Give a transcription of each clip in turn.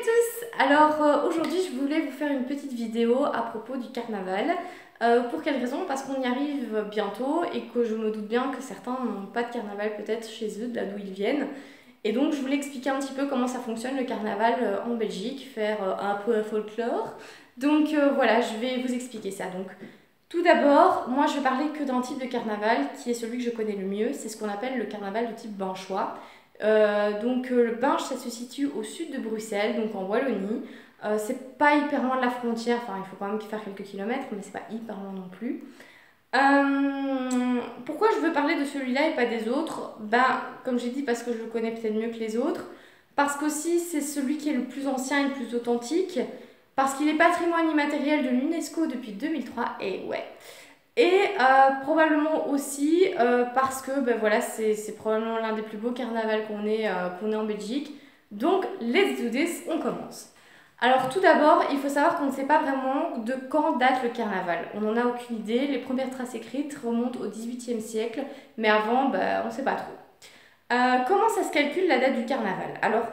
tous! Alors aujourd'hui je voulais vous faire une petite vidéo à propos du carnaval. Pour quelle raison? Parce qu'on y arrive bientôt et que je me doute bien que certains n'ont pas de carnaval peut-être chez eux, de là d'où ils viennent. Et donc je voulais expliquer un petit peu comment ça fonctionne le carnaval en Belgique, faire un peu un folklore. Donc voilà, je vais vous expliquer ça. Donc tout d'abord, moi je vais parler que d'un type de carnaval qui est celui que je connais le mieux, c'est ce qu'on appelle le carnaval de type binchois. Le Binche, ça se situe au sud de Bruxelles, donc en Wallonie. C'est pas hyper loin de la frontière, enfin il faut quand même faire quelques kilomètres, mais c'est pas hyper loin non plus. Pourquoi je veux parler de celui-là et pas des autres? Ben, comme j'ai dit, parce que je le connais peut-être mieux que les autres, parce qu'aussi c'est celui qui est le plus ancien et le plus authentique, parce qu'il est patrimoine immatériel de l'UNESCO depuis 2003, et ouais. Et probablement aussi parce que ben voilà, c'est probablement l'un des plus beaux carnavals qu'on ait en Belgique. Donc, let's do this, on commence. Alors tout d'abord, il faut savoir qu'on ne sait pas vraiment de quand date le carnaval. On n'en a aucune idée. Les premières traces écrites remontent au XVIIIe siècle, mais avant, ben, on ne sait pas trop. Comment ça se calcule la date du carnaval? Alors,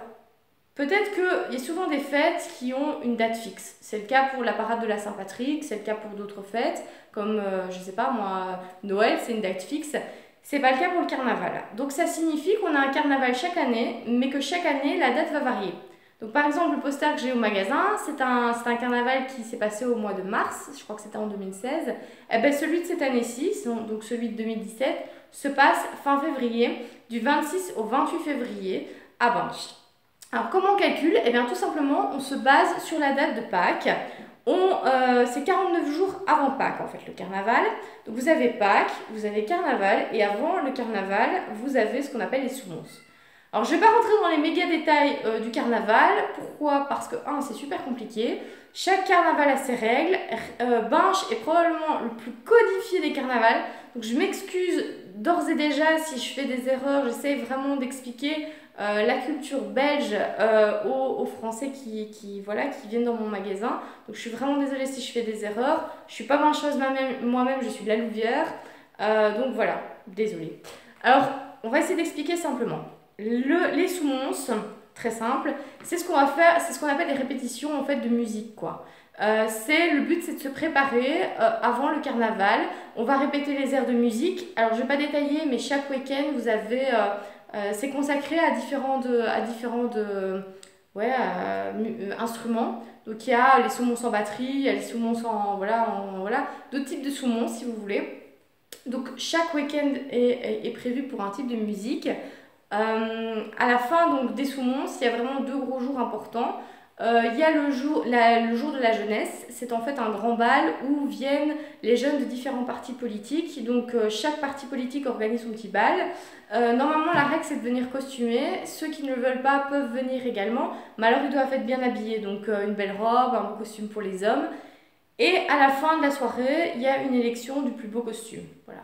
peut-être qu'il y a souvent des fêtes qui ont une date fixe. C'est le cas pour la parade de la Saint-Patrick, c'est le cas pour d'autres fêtes, comme, je sais pas moi, Noël, c'est une date fixe. C'est pas le cas pour le carnaval. Donc ça signifie qu'on a un carnaval chaque année, mais que chaque année, la date va varier. Donc par exemple, le poster que j'ai au magasin, c'est un carnaval qui s'est passé au mois de mars, je crois que c'était en 2016. Et ben, celui de cette année-ci, donc celui de 2017, se passe fin février, du 26 au 28 février, à Binche. Alors comment on calcule? Eh bien tout simplement on se base sur la date de Pâques. C'est 49 jours avant Pâques en fait le carnaval. Donc vous avez Pâques, vous avez carnaval et avant le carnaval vous avez ce qu'on appelle les semonces. Alors je ne vais pas rentrer dans les méga détails du carnaval. Pourquoi? Parce que c'est super compliqué. Chaque carnaval a ses règles. Binche est probablement le plus codifié des carnavals. Donc je m'excuse d'ores et déjà si je fais des erreurs. J'essaie vraiment d'expliquer la culture belge aux Français qui viennent dans mon magasin. Donc je suis vraiment désolée si je fais des erreurs. Je suis pas binchoise moi-même, je suis de la Louvière. Donc voilà, désolée. Alors, on va essayer d'expliquer simplement. Les semonces, très simple, c'est ce qu'on va faire, c'est ce qu'on appelle des répétitions en fait de musique quoi. Le but c'est de se préparer avant le carnaval. On va répéter les airs de musique. Alors je vais pas détailler, mais chaque week-end vous avez c'est consacré à différents instruments. Donc il y a les saumons sans batterie, il y a les saumons sans d'autres types de saumons si vous voulez. Donc chaque week-end est prévu pour un type de musique. À la fin donc des saumons, il y a vraiment deux gros jours importants. Il y a le jour de la jeunesse, c'est en fait un grand bal où viennent les jeunes de différents partis politiques. Donc chaque parti politique organise son petit bal. Normalement la règle c'est de venir costumé. Ceux qui ne le veulent pas peuvent venir également, mais alors ils doivent être bien habillés. Donc une belle robe, un beau costume pour les hommes. Et à la fin de la soirée, il y a une élection du plus beau costume. Voilà.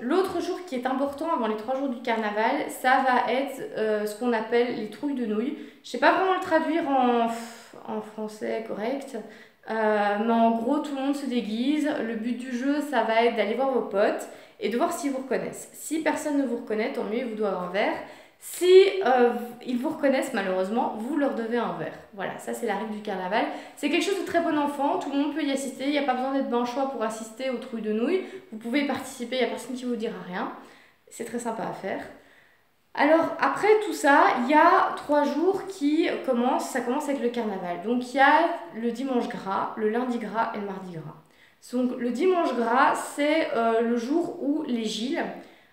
L'autre jour qui est important avant les 3 jours du carnaval, ça va être ce qu'on appelle les trouilles de nouilles. Je ne sais pas vraiment le traduire en français correct, mais en gros tout le monde se déguise. Le but du jeu, ça va être d'aller voir vos potes et de voir s'ils vous reconnaissent. Si personne ne vous reconnaît, tant mieux, ils vous doivent un verre. Si ils vous reconnaissent malheureusement, vous leur devez un verre. Voilà, ça c'est la règle du carnaval. C'est quelque chose de très bon enfant, tout le monde peut y assister, il n'y a pas besoin d'être binchois pour assister aux trouilles de nouilles. Vous pouvez y participer, il n'y a personne qui vous dira rien. C'est très sympa à faire. Alors après tout ça, il y a 3 jours ça commence avec le carnaval. Donc il y a le dimanche gras, le lundi gras et le mardi gras. Donc le dimanche gras, c'est le jour où les Gilles.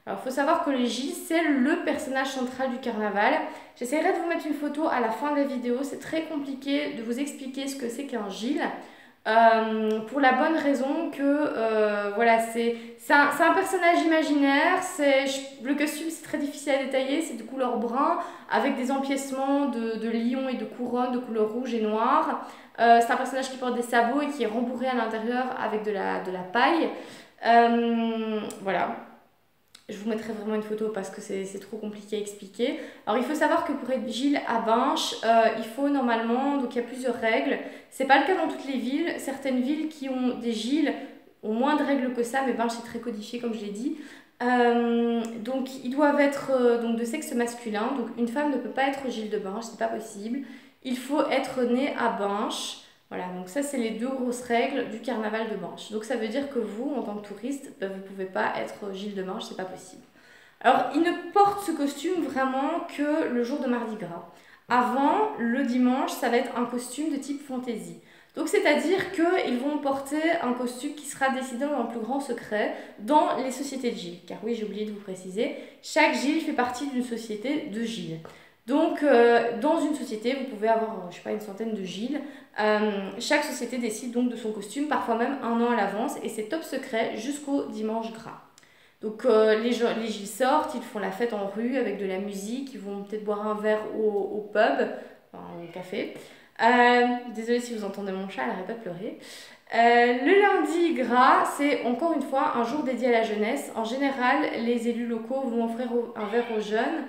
Alors, il faut savoir que les Gilles, c'est le personnage central du carnaval. J'essaierai de vous mettre une photo à la fin de la vidéo. C'est très compliqué de vous expliquer ce que c'est qu'un Gilles. Pour la bonne raison que c'est un personnage imaginaire. Le costume, c'est très difficile à détailler. C'est de couleur brun avec des empiècements de lions et de couronnes de couleur rouge et noire. C'est un personnage qui porte des sabots et qui est rembourré à l'intérieur avec de la paille. Voilà. Je vous mettrai vraiment une photo parce que c'est trop compliqué à expliquer. Alors il faut savoir que pour être Gilles à Binche, il faut normalement, donc il y a plusieurs règles. C'est pas le cas dans toutes les villes. Certaines villes qui ont des Gilles ont moins de règles que ça, mais Binche c'est très codifié comme je l'ai dit. Donc ils doivent être de sexe masculin. Donc une femme ne peut pas être Gilles de Binche, c'est pas possible. il faut être né à Binche. Voilà, donc ça c'est les deux grosses règles du carnaval de Binche. Donc ça veut dire que vous, en tant que touriste, vous ne pouvez pas être Gilles de Binche, c'est pas possible. Alors, il ne porte ce costume vraiment que le jour de Mardi Gras. Avant, le dimanche, ça va être un costume de type fantaisie. Donc, c'est-à-dire qu'ils vont porter un costume qui sera décidé en plus grand secret dans les sociétés de Gilles. Car oui, j'ai oublié de vous préciser, chaque Gilles fait partie d'une société de Gilles. Donc, dans une société, vous pouvez avoir, je sais pas, une centaine de Gilles. Chaque société décide donc de son costume, parfois même un an à l'avance, et c'est top secret jusqu'au dimanche gras. Donc les Gilles sortent, ils font la fête en rue avec de la musique, ils vont peut-être boire un verre au pub, enfin, au café. Désolée si vous entendez mon chat, elle n'arrête pas de pleurer. Le lundi gras, c'est encore une fois un jour dédié à la jeunesse. En général, les élus locaux vont offrir un verre aux jeunes.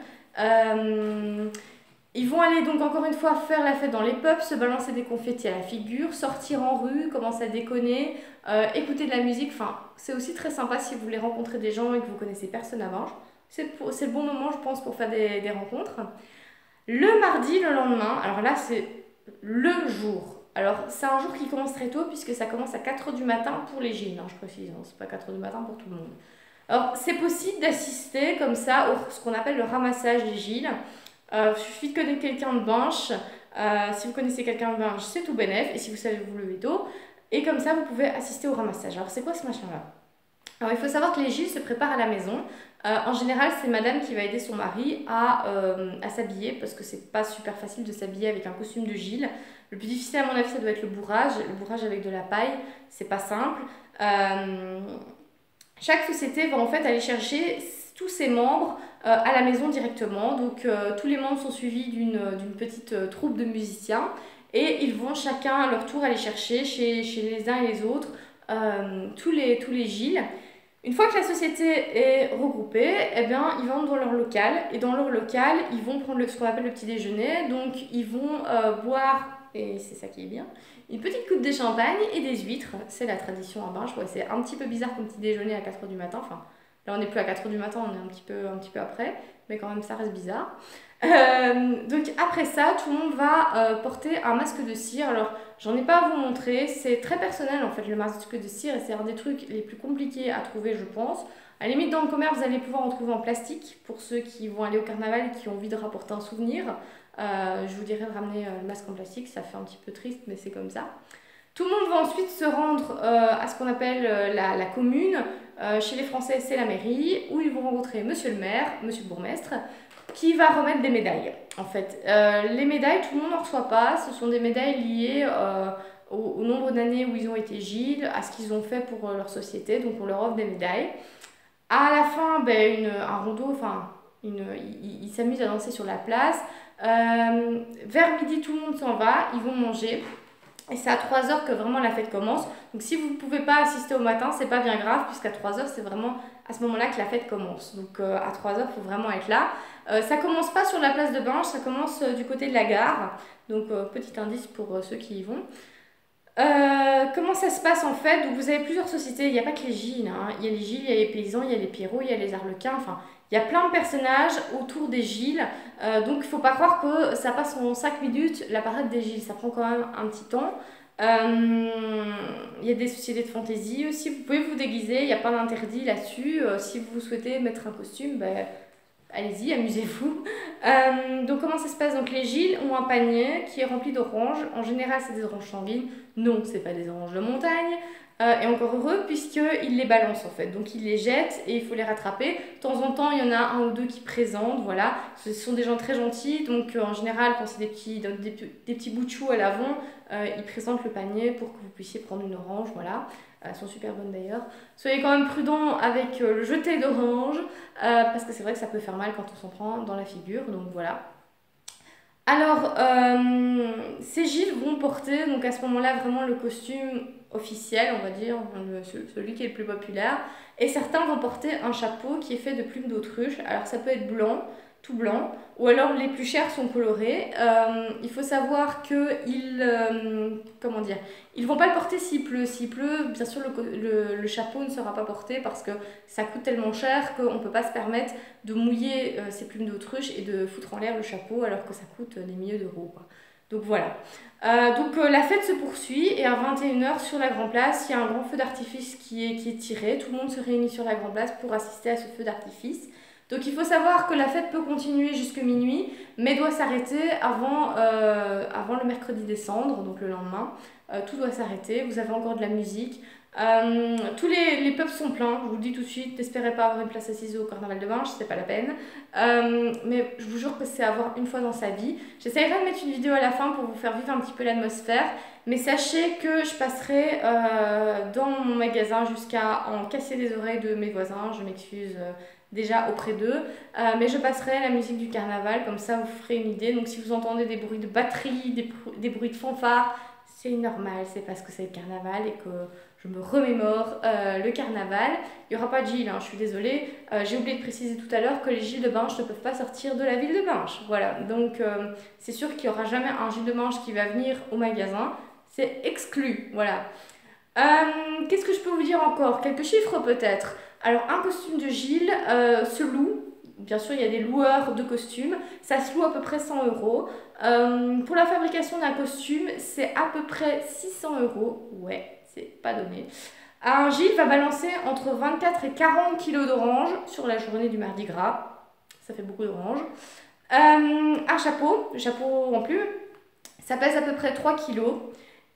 Ils vont aller donc encore une fois faire la fête dans les pubs, se balancer des confettis à la figure, sortir en rue, commencer à déconner, écouter de la musique. Enfin, c'est aussi très sympa si vous voulez rencontrer des gens et que vous connaissez personne avant. C'est le bon moment, je pense, pour faire des rencontres. Le mardi, le lendemain, alors là, c'est le jour. Alors, c'est un jour qui commence très tôt puisque ça commence à 4h du matin pour les Gilles, hein, je précise, hein, c'est pas 4h du matin pour tout le monde. Alors, c'est possible d'assister comme ça à ce qu'on appelle le ramassage des Gilles. Il suffit de connaître quelqu'un de Binche. Si vous connaissez quelqu'un de Binche, c'est tout bénef. Et si vous savez vous lever tôt. Et comme ça, vous pouvez assister au ramassage. Alors, c'est quoi ce machin-là? Alors, il faut savoir que les Gilles se préparent à la maison. En général, c'est madame qui va aider son mari à s'habiller parce que c'est pas super facile de s'habiller avec un costume de Gilles. Le plus difficile, à mon avis, ça doit être le bourrage. Le bourrage avec de la paille, c'est pas simple. Chaque société va en fait aller chercher tous ses membres à la maison directement. Donc tous les membres sont suivis d'une petite troupe de musiciens et ils vont chacun à leur tour aller chercher chez les uns et les autres tous les Gilles. Une fois que la société est regroupée, eh bien, ils vont dans leur local et dans leur local, ils vont prendre ce qu'on appelle le petit déjeuner. Donc ils vont boire, et c'est ça qui est bien, une petite coupe de champagne et des huîtres. C'est la tradition à Binche. Ouais, c'est un petit peu bizarre comme petit déjeuner à 4h du matin. Enfin, là, on n'est plus à 4h du matin, on est un petit peu après. Mais quand même, ça reste bizarre. Donc après ça, tout le monde va porter un masque de cire. Alors, j'en ai pas à vous montrer. C'est très personnel, en fait, le masque de cire. Et c'est un des trucs les plus compliqués à trouver, je pense. À la limite, dans le commerce, vous allez pouvoir en trouver en plastique. Pour ceux qui vont aller au carnaval et qui ont envie de rapporter un souvenir. Je vous dirais de ramener le masque en plastique, ça fait un petit peu triste, mais c'est comme ça. Tout le monde va ensuite se rendre à ce qu'on appelle la commune. Chez les Français, c'est la mairie, où ils vont rencontrer monsieur le maire, monsieur le bourgmestre, qui va remettre des médailles. En fait, les médailles, tout le monde n'en reçoit pas. Ce sont des médailles liées au nombre d'années où ils ont été Gilles, à ce qu'ils ont fait pour leur société. Donc, on leur offre des médailles. À la fin, un rondeau, enfin, ils s'amusent à danser sur la place. Vers midi, tout le monde s'en va, ils vont manger. Et c'est à 3h que vraiment la fête commence. Donc si vous ne pouvez pas assister au matin, c'est pas bien grave, puisqu'à 3h, c'est vraiment à ce moment-là que la fête commence. Donc à 3h, il faut vraiment être là. Ça commence pas sur la place de Binche, ça commence du côté de la gare. Donc petit indice pour ceux qui y vont. Comment ça se passe en fait? Donc vous avez plusieurs sociétés, il n'y a pas que les Gilles, hein. Il y a les Gilles, il y a les paysans, il y a les Pierrots, il y a les Arlequins, enfin il y a plein de personnages autour des Gilles. Donc il ne faut pas croire que ça passe en 5 minutes la parade des Gilles, ça prend quand même un petit temps. Il y a des sociétés de fantaisie aussi, vous pouvez vous déguiser, il n'y a pas d'interdit là-dessus. Si vous souhaitez mettre un costume, allez-y, amusez-vous. Donc comment ça se passe? Donc les Gilles ont un panier qui est rempli d'oranges. En général, c'est des oranges sanguines. Non, c'est pas des oranges de montagne. Et encore heureux, puisqu'ils les balancent en fait. Donc ils les jettent et il faut les rattraper. De temps en temps, il y en a un ou deux qui présentent. Voilà. Ce sont des gens très gentils. Donc en général, quand c'est des petits bouts de chou à l'avant, ils présentent le panier pour que vous puissiez prendre une orange. Voilà. Elles sont super bonnes d'ailleurs. Soyez quand même prudents avec le jeté d'orange, parce que c'est vrai que ça peut faire mal quand on s'en prend dans la figure. Donc voilà. Alors, ces Gilles vont porter donc à ce moment-là vraiment le costume officiel, on va dire, celui qui est le plus populaire. Et certains vont porter un chapeau qui est fait de plumes d'autruche. Alors ça peut être blanc, tout blanc, ou alors les plus chers sont colorés. Il faut savoir qu'ils ils vont pas le porter s'il pleut. S'il pleut, bien sûr, le chapeau ne sera pas porté parce que ça coûte tellement cher qu'on ne peut pas se permettre de mouiller ces plumes d'autruche et de foutre en l'air le chapeau alors que ça coûte des milliers d'euros, quoi. Donc voilà. La fête se poursuit et à 21 h sur la Grand Place, il y a un grand feu d'artifice qui est tiré. Tout le monde se réunit sur la Grand Place pour assister à ce feu d'artifice. Donc il faut savoir que la fête peut continuer jusque minuit, mais doit s'arrêter avant le mercredi des cendres, donc le lendemain. Tout doit s'arrêter, vous avez encore de la musique. Tous les pubs sont pleins, je vous le dis tout de suite, n'espérez pas avoir une place assise au carnaval de Binche, c'est pas la peine. Mais je vous jure que c'est à voir une fois dans sa vie. J'essaierai de mettre une vidéo à la fin pour vous faire vivre un petit peu l'atmosphère, mais sachez que je passerai dans mon magasin jusqu'à en casser les oreilles de mes voisins, je m'excuse déjà auprès d'eux, mais je passerai la musique du carnaval, comme ça vous ferez une idée. Donc si vous entendez des bruits de batterie, des bruits de fanfare, c'est normal, c'est parce que c'est le carnaval et que je me remémore le carnaval. Il n'y aura pas de Gilles, hein, je suis désolée. J'ai oublié de préciser tout à l'heure que les Gilles de Binche ne peuvent pas sortir de la ville de Binche. Voilà, donc c'est sûr qu'il n'y aura jamais un Gilles de Binche qui va venir au magasin. C'est exclu, voilà. Qu'est-ce que je peux vous dire encore? Quelques chiffres peut-être. Alors un costume de Gilles se loue. Bien sûr, il y a des loueurs de costumes. Ça se loue à peu près 100 euros. Pour la fabrication d'un costume, c'est à peu près 600 euros. Ouais, c'est pas donné. Un Gilles va balancer entre 24 et 40 kilos d'orange sur la journée du Mardi Gras. Ça fait beaucoup d'orange. Un chapeau en plume, ça pèse à peu près 3 kilos.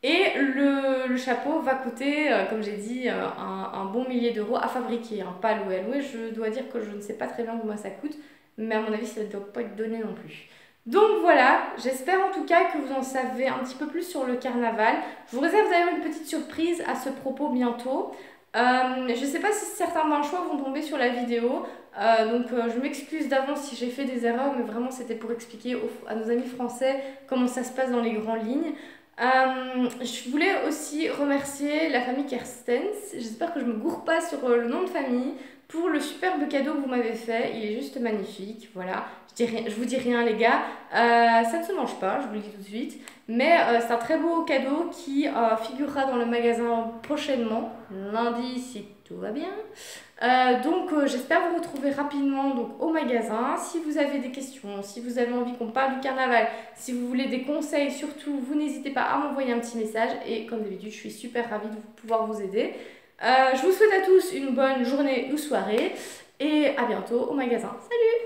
Et le chapeau va coûter, comme j'ai dit, un bon millier d'euros à fabriquer, hein, pas à louer. À louer, je dois dire que je ne sais pas très bien combien ça coûte, mais à mon avis, ça ne doit pas être donné non plus. Donc voilà, j'espère en tout cas que vous en savez un petit peu plus sur le carnaval. Je vous réserve d'ailleurs une petite surprise à ce propos bientôt. Je ne sais pas si certains Binchois vont tomber sur la vidéo, je m'excuse d'avance si j'ai fait des erreurs, mais vraiment c'était pour expliquer à nos amis français comment ça se passe dans les grandes lignes. Je voulais aussi remercier la famille Kerstens, j'espère que je ne me gourre pas sur le nom de famille, pour le superbe cadeau que vous m'avez fait, il est juste magnifique, voilà, je vous dis rien les gars, ça ne se mange pas, je vous le dis tout de suite, mais c'est un très beau cadeau qui figurera dans le magasin prochainement, lundi si tout va bien. J'espère vous retrouver rapidement donc, au magasin. Si vous avez des questions, si vous avez envie qu'on parle du carnaval, si vous voulez des conseils, surtout, vous n'hésitez pas à m'envoyer un petit message. Et comme d'habitude, je suis super ravie de pouvoir vous aider. Je vous souhaite à tous une bonne journée ou soirée. Et à bientôt au magasin. Salut!